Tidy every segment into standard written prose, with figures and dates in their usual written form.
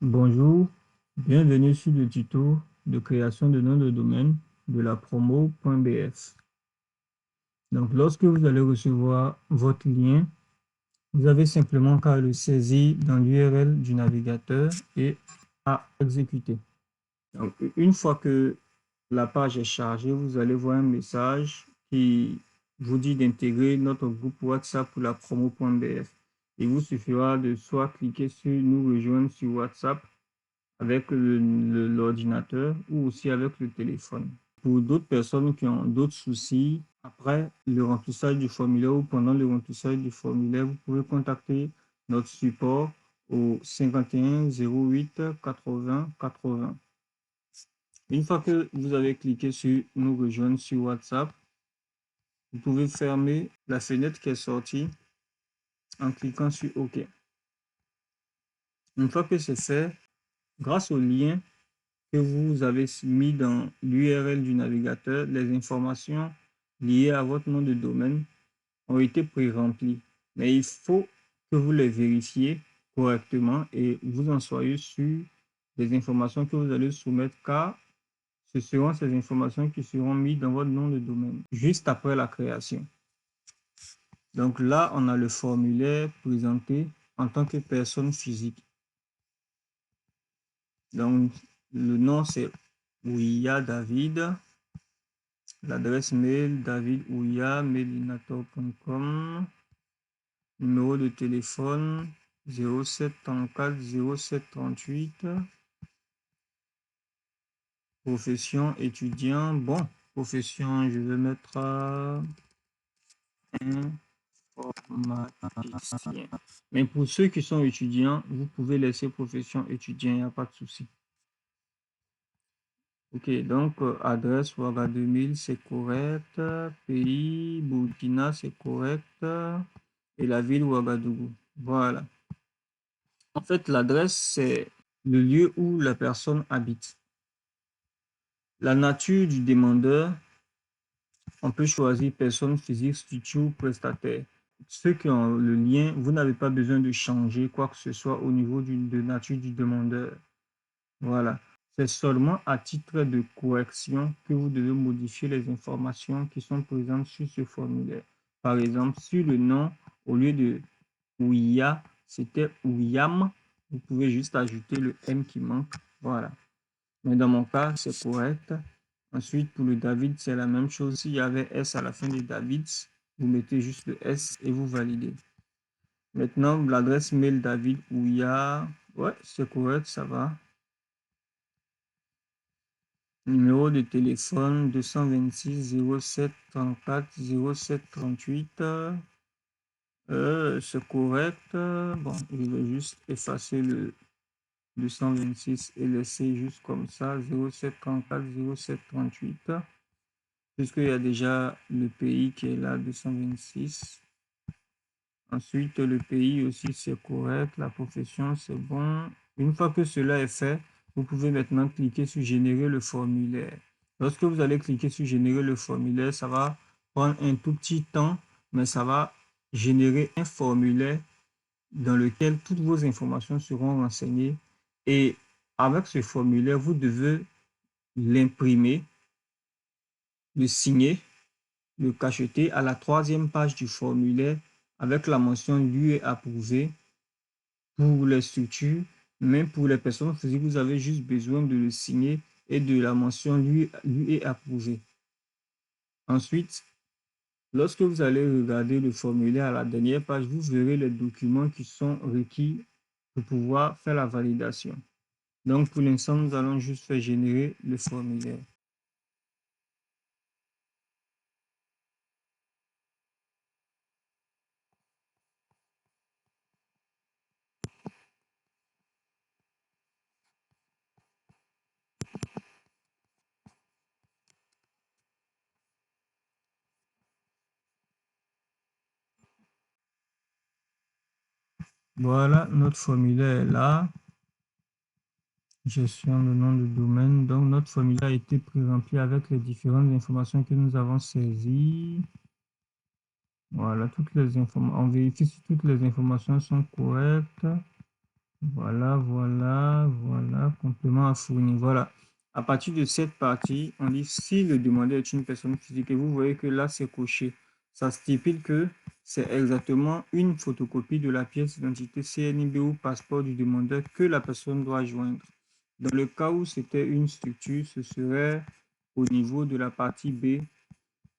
Bonjour, bienvenue sur le tuto de création de nom de domaine de la promo.bf. Donc, lorsque vous allez recevoir votre lien, vous avez simplement qu'à le saisir dans l'URL du navigateur et à exécuter. Donc, une fois que la page est chargée, vous allez voir un message qui vous dit d'intégrer notre groupe WhatsApp pour la promo.bf. Il vous suffira de soit cliquer sur nous rejoindre sur WhatsApp avec l'ordinateur ou aussi avec le téléphone. Pour d'autres personnes qui ont d'autres soucis, après le remplissage du formulaire ou pendant le remplissage du formulaire, vous pouvez contacter notre support au 51 08 80 80. Une fois que vous avez cliqué sur nous rejoindre sur WhatsApp, vous pouvez fermer la fenêtre qui est sortie en cliquant sur OK. Une fois que c'est fait, grâce au lien que vous avez mis dans l'URL du navigateur, les informations liées à votre nom de domaine ont été pré-remplies. Mais il faut que vous les vérifiez correctement et vous en soyez sûr des informations que vous allez soumettre, car ce seront ces informations qui seront mises dans votre nom de domaine juste après la création. Donc là, on a le formulaire présenté en tant que personne physique. Donc, le nom, c'est Ouya David. L'adresse mail davidouya@mailinator.com. Numéro de téléphone 07 34 07 38. Profession étudiant. Bon, profession, je vais mettre informaticien. Mais pour ceux qui sont étudiants, vous pouvez laisser profession étudiant, il n'y a pas de souci. Ok, donc adresse Ouaga 2000, c'est correct. Pays Burkina, c'est correct. Et la ville Ouagadougou. Voilà. En fait, l'adresse, c'est le lieu où la personne habite. La nature du demandeur, on peut choisir personne physique, structure ou prestataire. Ceux qui ont le lien, vous n'avez pas besoin de changer quoi que ce soit au niveau de nature du demandeur. Voilà. C'est seulement à titre de correction que vous devez modifier les informations qui sont présentes sur ce formulaire. Par exemple, sur le nom, au lieu de Ouya, c'était Ouyam. Vous pouvez juste ajouter le M qui manque. Voilà. Mais dans mon cas, c'est correct. Ensuite, pour le David, c'est la même chose. S'il y avait S à la fin de David, vous mettez juste le S et vous validez. Maintenant, l'adresse mail David Ouya. Ouais, c'est correct, ça va. Numéro de téléphone 226 07 34 07 38. C'est correct. Bon, je vais juste effacer le 226 et laisser juste comme ça 07 34 07 38. Puisqu'il y a déjà le pays qui est là, 226. Ensuite, le pays aussi, c'est correct. La profession, c'est bon. Une fois que cela est fait, vous pouvez maintenant cliquer sur générer le formulaire. Lorsque vous allez cliquer sur générer le formulaire, ça va prendre un tout petit temps, mais ça va générer un formulaire dans lequel toutes vos informations seront renseignées. Et avec ce formulaire, vous devez l'imprimer, le signer, le cacheter à la 3e page du formulaire avec la mention lui est approuvé pour les structures. Même pour les personnes physiques, vous avez juste besoin de le signer et de la mention lui est approuvé. Ensuite, lorsque vous allez regarder le formulaire à la dernière page, vous verrez les documents qui sont requis pour pouvoir faire la validation. Donc, pour l'instant, nous allons juste faire générer le formulaire. Voilà, notre formulaire est là. Gestion de nom de domaine. Donc, notre formulaire a été pré-rempli avec les différentes informations que nous avons saisies. Voilà, toutes les informations. On vérifie si toutes les informations sont correctes. Voilà, voilà, voilà, complément à fournir. Voilà. À partir de cette partie, on dit si le demandeur est une personne physique et vous voyez que là, c'est coché. Ça stipule que c'est exactement une photocopie de la pièce d'identité CNIB ou passeport du demandeur que la personne doit joindre. Dans le cas où c'était une structure, ce serait au niveau de la partie B.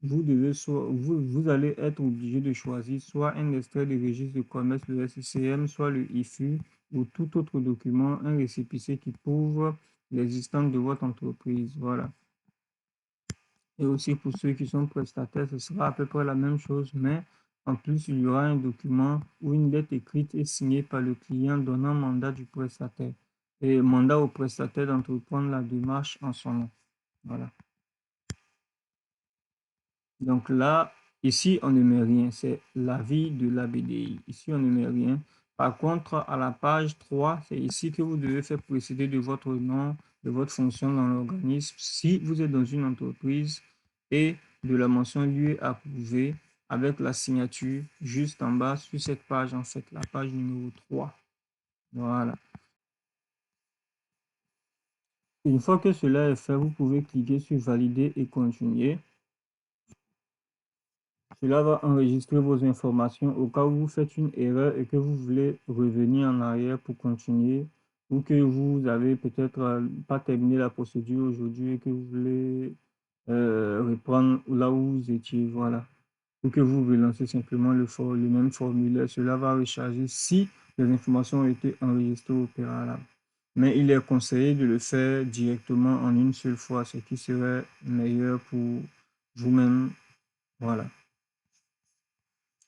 Vous allez être obligé de choisir soit un extrait du registre de commerce, le SICM, soit le IFU ou tout autre document, un récépissé qui prouve l'existence de votre entreprise. Voilà. Et aussi pour ceux qui sont prestataires, ce sera à peu près la même chose, mais en plus, il y aura un document ou une lettre écrite et signée par le client donnant mandat du prestataire et mandat au prestataire d'entreprendre la démarche en son nom. Voilà. Donc là, ici, on ne met rien. C'est l'avis de la BDI. Ici, on ne met rien. Par contre, à la page 3, c'est ici que vous devez faire précéder de votre nom, de votre fonction dans l'organisme, si vous êtes dans une entreprise, et de la mention lieu approuvé avec la signature juste en bas sur cette page, en fait, la page numéro 3. Voilà. Une fois que cela est fait, vous pouvez cliquer sur valider et continuer. Cela va enregistrer vos informations au cas où vous faites une erreur et que vous voulez revenir en arrière pour continuer ou que vous avez peut-être pas terminé la procédure aujourd'hui et que vous voulez reprendre là où vous étiez, voilà. Ou que vous relancez simplement le même formulaire. Cela va recharger si les informations ont été enregistrées au préalable. Mais il est conseillé de le faire directement en une seule fois, ce qui serait meilleur pour vous-même. Voilà.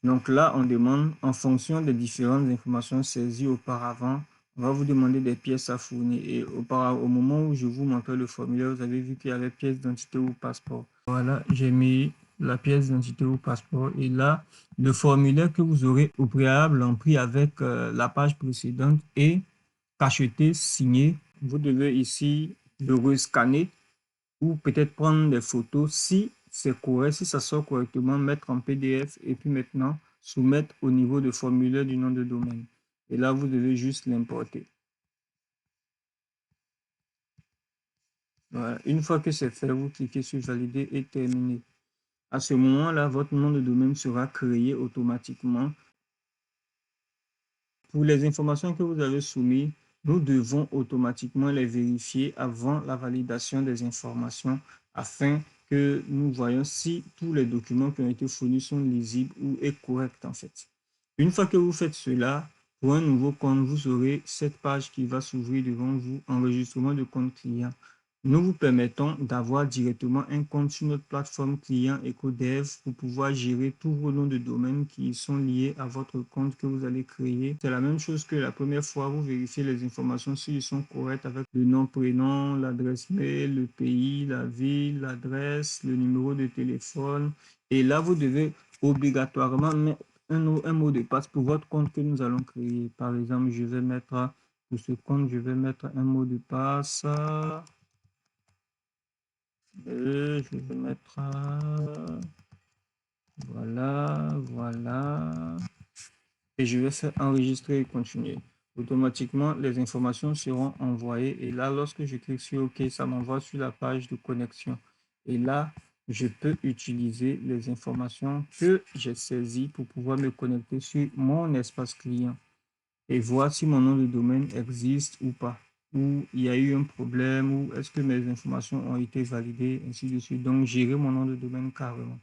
Donc là, on demande, en fonction des différentes informations saisies auparavant, on va vous demander des pièces à fournir. Et au moment où je vous montrais le formulaire, vous avez vu qu'il y avait pièce d'identité ou passeport. Voilà, j'ai mis la pièce d'identité ou passeport. Et là, le formulaire que vous aurez au préalable pris avec la page précédente est cacheté, signé. Vous devez ici le rescanner ou peut-être prendre des photos si c'est correct, si ça sort correctement, mettre en PDF et puis maintenant soumettre au niveau de formulaire du nom de domaine. Et là, vous devez juste l'importer. Voilà. Une fois que c'est fait, vous cliquez sur valider et terminer. À ce moment-là, votre nom de domaine sera créé automatiquement. Pour les informations que vous avez soumises, nous devons automatiquement les vérifier avant la validation des informations afin que nous voyons si tous les documents qui ont été fournis sont lisibles ou est correct en fait. Une fois que vous faites cela, pour un nouveau compte, vous aurez cette page qui va s'ouvrir devant vous, enregistrement de compte client. Nous vous permettons d'avoir directement un compte sur notre plateforme client EcoDev pour pouvoir gérer tous vos noms de domaine qui sont liés à votre compte que vous allez créer. C'est la même chose que la première fois, vous vérifiez les informations s'ils sont corrects avec le nom, prénom, l'adresse mail, le pays, la ville, l'adresse, le numéro de téléphone. Et là, vous devez obligatoirement mettre un mot de passe pour votre compte que nous allons créer. Par exemple, je vais mettre pour ce compte, je vais mettre un mot de passe. Je vais mettre voilà, voilà. Et je vais faire enregistrer et continuer. Automatiquement, les informations seront envoyées. Et là, lorsque je clique sur OK, ça m'envoie sur la page de connexion. Et là, je peux utiliser les informations que j'ai saisies pour pouvoir me connecter sur mon espace client et voir si mon nom de domaine existe ou pas, ou il y a eu un problème, ou est-ce que mes informations ont été validées, ainsi de suite. Donc, gérer mon nom de domaine carrément.